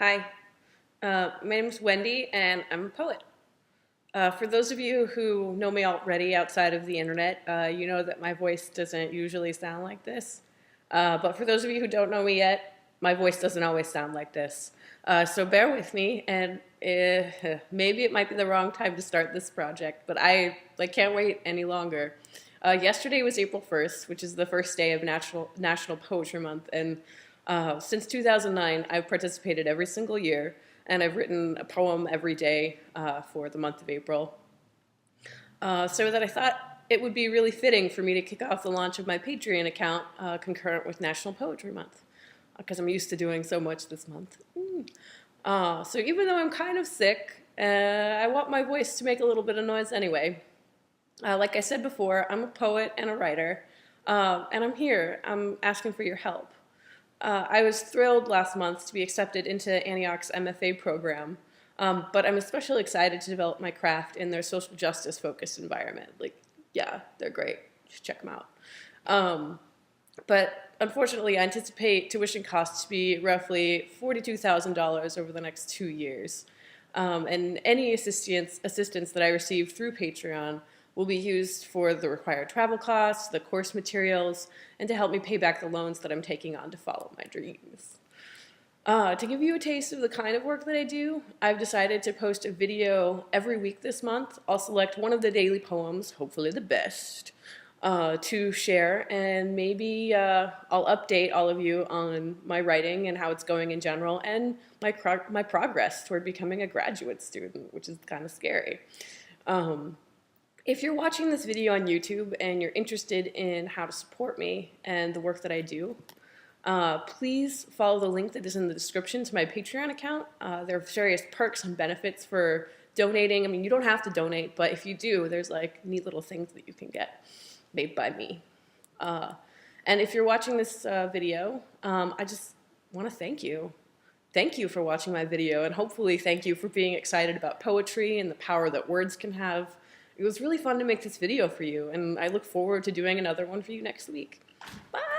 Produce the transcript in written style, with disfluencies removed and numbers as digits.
Hi, my name is Wendy, and I'm a poet. For those of you who know me already outside of the internet, you know that my voice doesn't usually sound like this. But for those of you who don't know me yet, my voice doesn't always sound like this. So bear with me, and maybe it might be the wrong time to start this project, but I can't wait any longer. Yesterday was April 1st, which is the first day of National Poetry Month, and since 2009, I've participated every single year, and I've written a poem every day for the month of April. So that I thought it would be really fitting for me to kick off the launch of my Patreon account concurrent with National Poetry Month, because I'm used to doing so much this month. So even though I'm kind of sick, I want my voice to make a little bit of noise anyway. Like I said before, I'm a poet and a writer, and I'm here. I'm asking for your help. I was thrilled last month to be accepted into Antioch's MFA program, but I'm especially excited to develop my craft in their social justice focused environment. Yeah, they're great. Just check them out. But unfortunately, I anticipate tuition costs to be roughly $42,000 over the next 2 years. And any assistance that I receive through Patreon will be used for the required travel costs, the course materials, and to help me pay back the loans that I'm taking on to follow my dreams. To give you a taste of the kind of work that I do, I've decided to post a video every week this month. I'll select one of the daily poems, hopefully the best, to share, and maybe I'll update all of you on my writing and how it's going in general, and my progress toward becoming a graduate student, which is kind of scary. If you're watching this video on YouTube and you're interested in how to support me and the work that I do, please follow the link that is in the description to my Patreon account. There are various perks and benefits for donating. I mean, you don't have to donate, but if you do, there's neat little things that you can get made by me. And if you're watching this video, I just want to thank you. Thank you for watching my video, and hopefully thank you for being excited about poetry and the power that words can have. It was really fun to make this video for you, and I look forward to doing another one for you next week. Bye!